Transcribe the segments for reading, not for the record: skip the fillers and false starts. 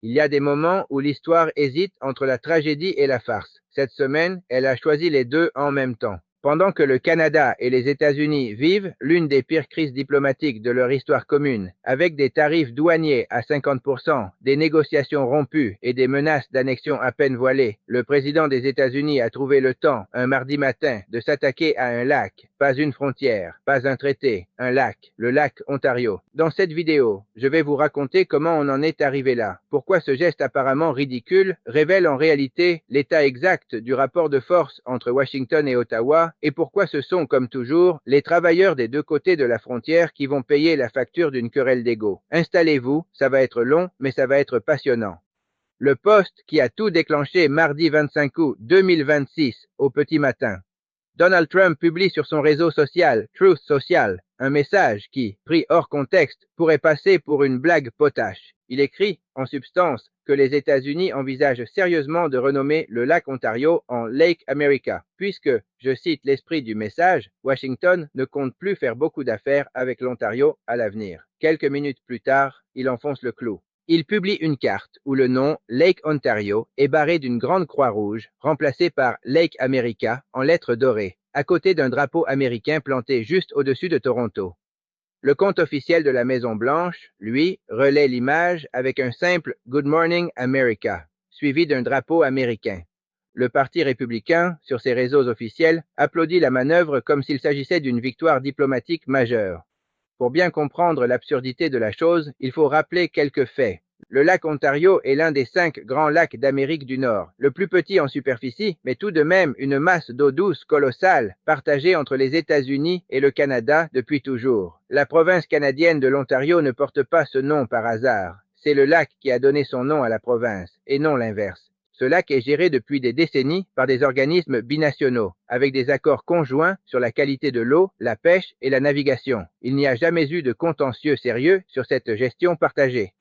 Il y a des moments où l'histoire hésite entre la tragédie et la farce. Cette semaine, elle a choisi les deux en même temps. Pendant que le Canada et les États-Unis vivent l'une des pires crises diplomatiques de leur histoire commune, avec des tarifs douaniers à 50%, des négociations rompues et des menaces d'annexion à peine voilées, le président des États-Unis a trouvé le temps, un mardi matin, de s'attaquer à un lac, pas une frontière, pas un traité, un lac, le lac Ontario. Dans cette vidéo, je vais vous raconter comment on en est arrivé là, pourquoi ce geste apparemment ridicule révèle en réalité l'état exact du rapport de force entre Washington et Ottawa, et pourquoi ce sont, comme toujours, les travailleurs des deux côtés de la frontière qui vont payer la facture d'une querelle d'ego. Installez-vous, ça va être long, mais ça va être passionnant. Le poste qui a tout déclenché mardi 25 août 2026 au petit matin. Donald Trump publie sur son réseau social, Truth Social, un message qui, pris hors contexte, pourrait passer pour une blague potache. Il écrit, en substance, que les États-Unis envisagent sérieusement de renommer le lac Ontario en Lake America, puisque, je cite l'esprit du message, Washington ne compte plus faire beaucoup d'affaires avec l'Ontario à l'avenir. Quelques minutes plus tard, il enfonce le clou. Il publie une carte où le nom Lake Ontario est barré d'une grande croix rouge, remplacée par Lake America en lettres dorées, à côté d'un drapeau américain planté juste au-dessus de Toronto. Le compte officiel de la Maison-Blanche, lui, relaie l'image avec un simple Good Morning America, suivi d'un drapeau américain. Le Parti républicain, sur ses réseaux officiels, applaudit la manœuvre comme s'il s'agissait d'une victoire diplomatique majeure. Pour bien comprendre l'absurdité de la chose, il faut rappeler quelques faits. Le lac Ontario est l'un des 5 grands lacs d'Amérique du Nord, le plus petit en superficie, mais tout de même une masse d'eau douce colossale, partagée entre les États-Unis et le Canada depuis toujours. La province canadienne de l'Ontario ne porte pas ce nom par hasard. C'est le lac qui a donné son nom à la province, et non l'inverse. Ce lac est géré depuis des décennies par des organismes binationaux, avec des accords conjoints sur la qualité de l'eau, la pêche et la navigation. Il n'y a jamais eu de contentieux sérieux sur cette gestion partagée.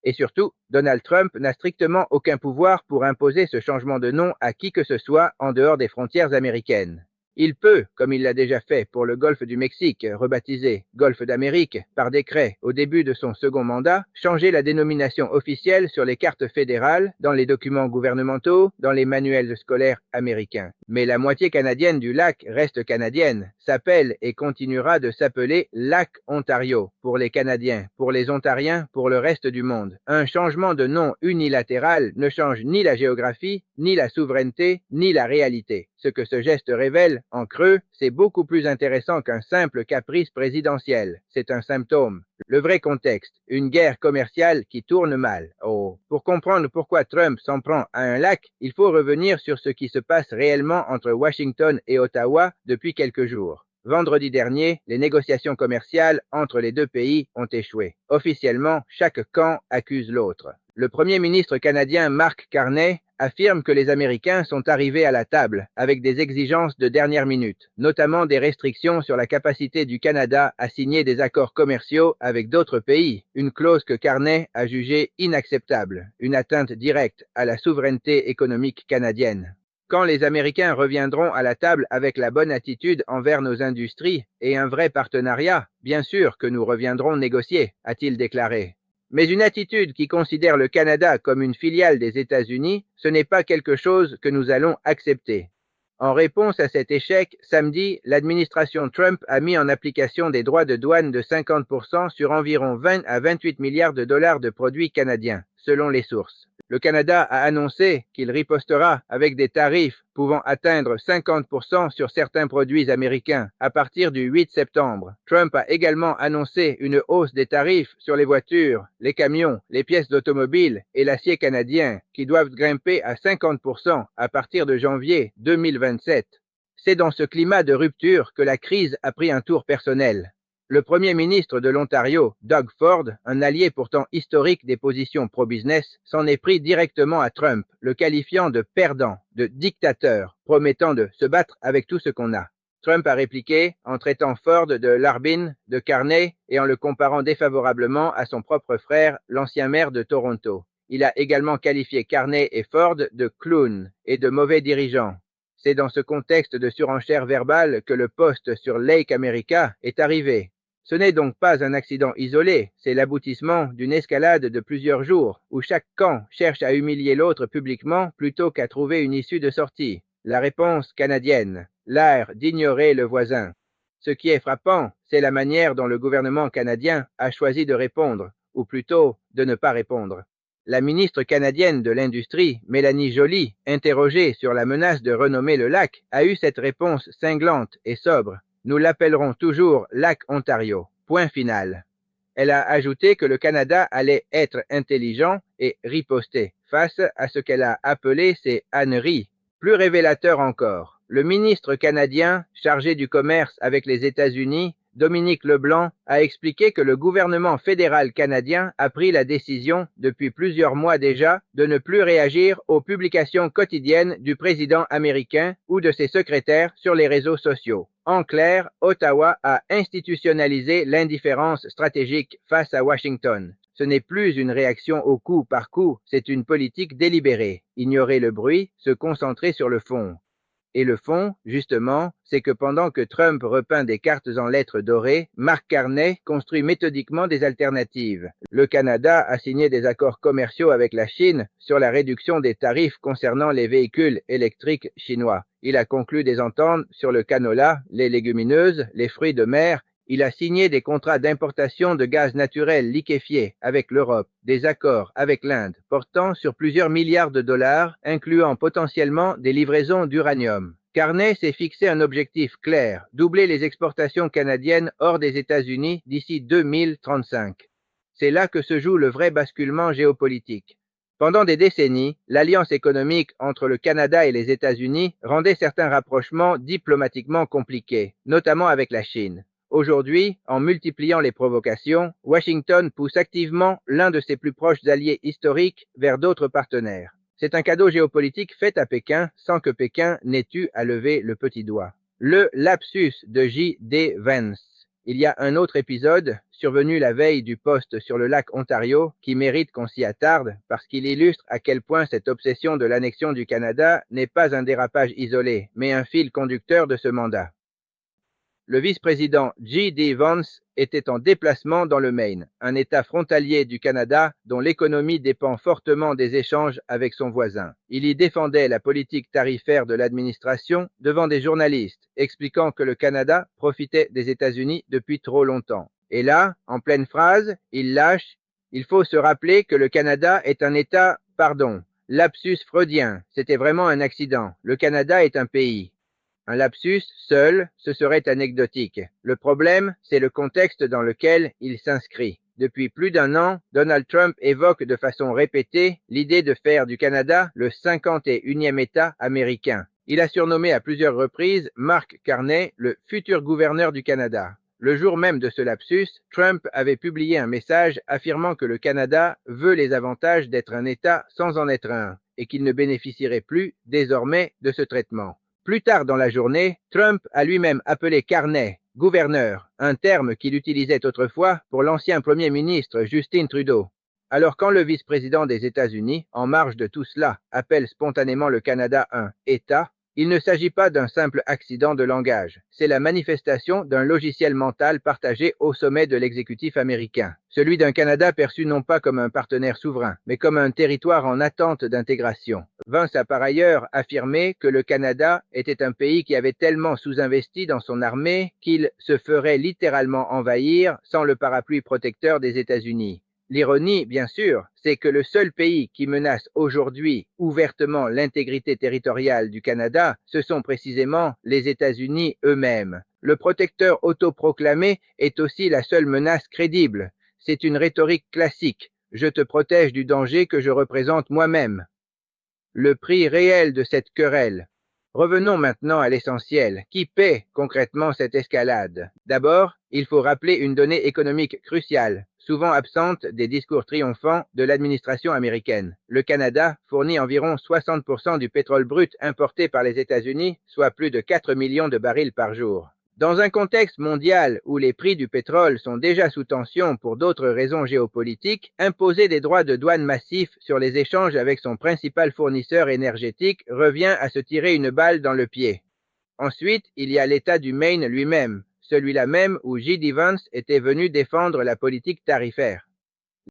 Et surtout, Donald Trump n'a strictement aucun pouvoir pour imposer ce changement de nom à qui que ce soit en dehors des frontières américaines. Il peut, comme il l'a déjà fait pour le golfe du Mexique, rebaptisé Golfe d'Amérique, par décret au début de son second mandat, changer la dénomination officielle sur les cartes fédérales, dans les documents gouvernementaux, dans les manuels scolaires américains. Mais la moitié canadienne du lac reste canadienne, s'appelle et continuera de s'appeler Lac Ontario, pour les Canadiens, pour les Ontariens, pour le reste du monde. Un changement de nom unilatéral ne change ni la géographie, ni la souveraineté, ni la réalité. Ce que ce geste révèle, en creux, c'est beaucoup plus intéressant qu'un simple caprice présidentiel. C'est un symptôme. Le vrai contexte, une guerre commerciale qui tourne mal. Oh. Pour comprendre pourquoi Trump s'en prend à un lac, il faut revenir sur ce qui se passe réellement entre Washington et Ottawa depuis quelques jours. Vendredi dernier, les négociations commerciales entre les deux pays ont échoué. Officiellement, chaque camp accuse l'autre. Le premier ministre canadien Mark Carney affirme que les Américains sont arrivés à la table avec des exigences de dernière minute, notamment des restrictions sur la capacité du Canada à signer des accords commerciaux avec d'autres pays, une clause que Carney a jugée inacceptable, une atteinte directe à la souveraineté économique canadienne. Quand les Américains reviendront à la table avec la bonne attitude envers nos industries et un vrai partenariat, bien sûr que nous reviendrons négocier, a-t-il déclaré. Mais une attitude qui considère le Canada comme une filiale des États-Unis, ce n'est pas quelque chose que nous allons accepter. En réponse à cet échec, samedi, l'administration Trump a mis en application des droits de douane de 50% sur environ 20 à 28 milliards de dollars de produits canadiens, selon les sources. Le Canada a annoncé qu'il ripostera avec des tarifs pouvant atteindre 50% sur certains produits américains à partir du 8 septembre. Trump a également annoncé une hausse des tarifs sur les voitures, les camions, les pièces d'automobile et l'acier canadien qui doivent grimper à 50% à partir de janvier 2027. C'est dans ce climat de rupture que la crise a pris un tour personnel. Le premier ministre de l'Ontario, Doug Ford, un allié pourtant historique des positions pro-business, s'en est pris directement à Trump, le qualifiant de perdant, de dictateur, promettant de se battre avec tout ce qu'on a. Trump a répliqué en traitant Ford de larbin, de Carney et en le comparant défavorablement à son propre frère, l'ancien maire de Toronto. Il a également qualifié Carney et Ford de clowns et de mauvais dirigeants. C'est dans ce contexte de surenchère verbale que le post sur Lake America est arrivé. Ce n'est donc pas un accident isolé, c'est l'aboutissement d'une escalade de plusieurs jours, où chaque camp cherche à humilier l'autre publiquement plutôt qu'à trouver une issue de sortie. La réponse canadienne, l'art d'ignorer le voisin. Ce qui est frappant, c'est la manière dont le gouvernement canadien a choisi de répondre, ou plutôt de ne pas répondre. La ministre canadienne de l'Industrie, Mélanie Joly, interrogée sur la menace de renommer le lac, a eu cette réponse cinglante et sobre. Nous l'appellerons toujours lac Ontario. Point final. Elle a ajouté que le Canada allait être intelligent et riposter face à ce qu'elle a appelé ses âneries. Plus révélateur encore, le ministre canadien chargé du commerce avec les États-Unis, Dominique Leblanc, a expliqué que le gouvernement fédéral canadien a pris la décision, depuis plusieurs mois déjà, de ne plus réagir aux publications quotidiennes du président américain ou de ses secrétaires sur les réseaux sociaux. En clair, Ottawa a institutionnalisé l'indifférence stratégique face à Washington. Ce n'est plus une réaction au coup par coup, c'est une politique délibérée. Ignorer le bruit, se concentrer sur le fond. Et le fond, justement, c'est que pendant que Trump repeint des cartes en lettres dorées, Mark Carney construit méthodiquement des alternatives. Le Canada a signé des accords commerciaux avec la Chine sur la réduction des tarifs concernant les véhicules électriques chinois. Il a conclu des ententes sur le canola, les légumineuses, les fruits de mer. Il a signé des contrats d'importation de gaz naturel liquéfié avec l'Europe, des accords avec l'Inde portant sur plusieurs milliards de dollars, incluant potentiellement des livraisons d'uranium. Carney s'est fixé un objectif clair, doubler les exportations canadiennes hors des États-Unis d'ici 2035. C'est là que se joue le vrai basculement géopolitique. Pendant des décennies, l'alliance économique entre le Canada et les États-Unis rendait certains rapprochements diplomatiquement compliqués, notamment avec la Chine. Aujourd'hui, en multipliant les provocations, Washington pousse activement l'un de ses plus proches alliés historiques vers d'autres partenaires. C'est un cadeau géopolitique fait à Pékin sans que Pékin n'ait eu à lever le petit doigt. Le lapsus de J.D. Vance. Il y a un autre épisode, survenu la veille du poste sur le lac Ontario, qui mérite qu'on s'y attarde parce qu'il illustre à quel point cette obsession de l'annexion du Canada n'est pas un dérapage isolé, mais un fil conducteur de ce mandat. Le vice-président J.D. Vance était en déplacement dans le Maine, un État frontalier du Canada dont l'économie dépend fortement des échanges avec son voisin. Il y défendait la politique tarifaire de l'administration devant des journalistes, expliquant que le Canada profitait des États-Unis depuis trop longtemps. Et là, en pleine phrase, il lâche « Il faut se rappeler que le Canada est un État, lapsus freudien, c'était vraiment un accident. Le Canada est un pays. » Un lapsus, seul, ce serait anecdotique. Le problème, c'est le contexte dans lequel il s'inscrit. Depuis plus d'un an, Donald Trump évoque de façon répétée l'idée de faire du Canada le 51e État américain. Il a surnommé à plusieurs reprises Mark Carney le futur gouverneur du Canada. Le jour même de ce lapsus, Trump avait publié un message affirmant que le Canada veut les avantages d'être un État sans en être un, et qu'il ne bénéficierait plus, désormais, de ce traitement. Plus tard dans la journée, Trump a lui-même appelé Carney « gouverneur », un terme qu'il utilisait autrefois pour l'ancien premier ministre Justin Trudeau. Alors quand le vice-président des États-Unis, en marge de tout cela, appelle spontanément le Canada un « État », il ne s'agit pas d'un simple accident de langage, c'est la manifestation d'un logiciel mental partagé au sommet de l'exécutif américain, celui d'un Canada perçu non pas comme un partenaire souverain, mais comme un territoire en attente d'intégration. Vance a par ailleurs affirmé que le Canada était un pays qui avait tellement sous-investi dans son armée qu'il se ferait littéralement envahir sans le parapluie protecteur des États-Unis. L'ironie, bien sûr, c'est que le seul pays qui menace aujourd'hui ouvertement l'intégrité territoriale du Canada, ce sont précisément les États-Unis eux-mêmes. Le protecteur autoproclamé est aussi la seule menace crédible. C'est une rhétorique classique. Je te protège du danger que je représente moi-même. Le prix réel de cette querelle. Revenons maintenant à l'essentiel. Qui paie concrètement cette escalade? D'abord, il faut rappeler une donnée économique cruciale, souvent absente des discours triomphants de l'administration américaine. Le Canada fournit environ 60% du pétrole brut importé par les États-Unis, soit plus de 4 millions de barils par jour. Dans un contexte mondial où les prix du pétrole sont déjà sous tension pour d'autres raisons géopolitiques, imposer des droits de douane massifs sur les échanges avec son principal fournisseur énergétique revient à se tirer une balle dans le pied. Ensuite, il y a l'État du Maine lui-même. celui-là même où J.D. Vance était venu défendre la politique tarifaire.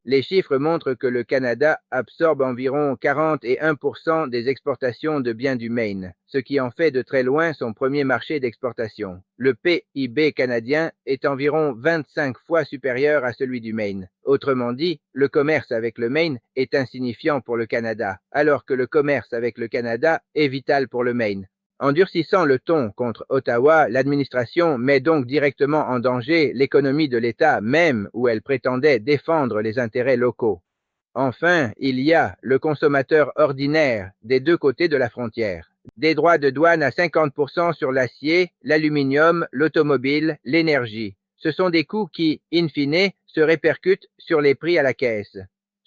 Les chiffres montrent que le Canada absorbe environ 41% des exportations de biens du Maine, ce qui en fait de très loin son premier marché d'exportation. Le PIB canadien est environ 25 fois supérieur à celui du Maine. Autrement dit, le commerce avec le Maine est insignifiant pour le Canada, alors que le commerce avec le Canada est vital pour le Maine. En durcissant le ton contre Ottawa, l'administration met donc directement en danger l'économie de l'État, même où elle prétendait défendre les intérêts locaux. Enfin, il y a le consommateur ordinaire des deux côtés de la frontière. Des droits de douane à 50% sur l'acier, l'aluminium, l'automobile, l'énergie. Ce sont des coûts qui, in fine, se répercutent sur les prix à la caisse.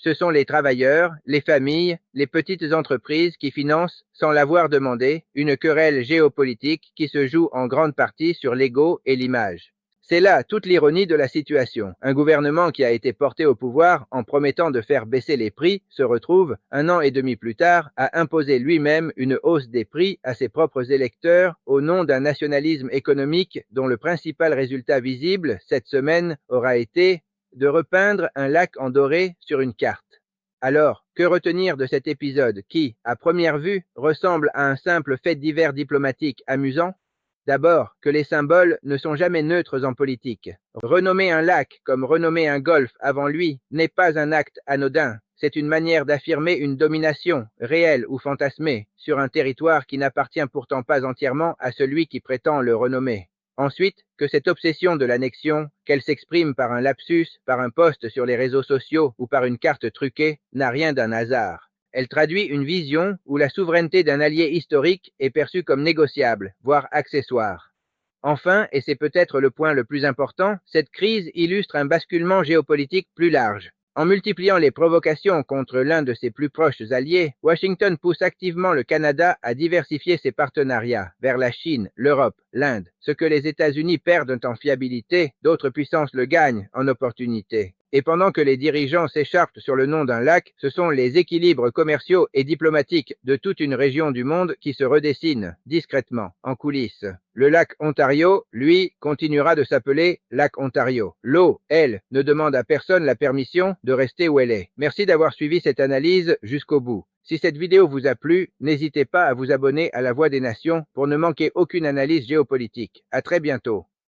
Ce sont les travailleurs, les familles, les petites entreprises qui financent, sans l'avoir demandé, une querelle géopolitique qui se joue en grande partie sur l'ego et l'image. C'est là toute l'ironie de la situation. Un gouvernement qui a été porté au pouvoir en promettant de faire baisser les prix se retrouve, 1 an et demi plus tard, à imposer lui-même une hausse des prix à ses propres électeurs au nom d'un nationalisme économique dont le principal résultat visible, cette semaine, aura été de repeindre un lac en doré sur une carte. Alors, que retenir de cet épisode qui, à première vue, ressemble à un simple fait divers diplomatique amusant? D'abord, que les symboles ne sont jamais neutres en politique. Renommer un lac comme renommer un golfe avant lui n'est pas un acte anodin. C'est une manière d'affirmer une domination, réelle ou fantasmée, sur un territoire qui n'appartient pourtant pas entièrement à celui qui prétend le renommer. Ensuite, que cette obsession de l'annexion, qu'elle s'exprime par un lapsus, par un post sur les réseaux sociaux ou par une carte truquée, n'a rien d'un hasard. Elle traduit une vision où la souveraineté d'un allié historique est perçue comme négociable, voire accessoire. Enfin, et c'est peut-être le point le plus important, cette crise illustre un basculement géopolitique plus large. En multipliant les provocations contre l'un de ses plus proches alliés, Washington pousse activement le Canada à diversifier ses partenariats vers la Chine, l'Europe, l'Inde. Ce que les États-Unis perdent en fiabilité, d'autres puissances le gagnent en opportunité. Et pendant que les dirigeants s'écharpent sur le nom d'un lac, ce sont les équilibres commerciaux et diplomatiques de toute une région du monde qui se redessinent, discrètement, en coulisses. Le lac Ontario, lui, continuera de s'appeler lac Ontario. L'eau, elle, ne demande à personne la permission de rester où elle est. Merci d'avoir suivi cette analyse jusqu'au bout. Si cette vidéo vous a plu, n'hésitez pas à vous abonner à La Voix des Nations pour ne manquer aucune analyse géopolitique. À très bientôt.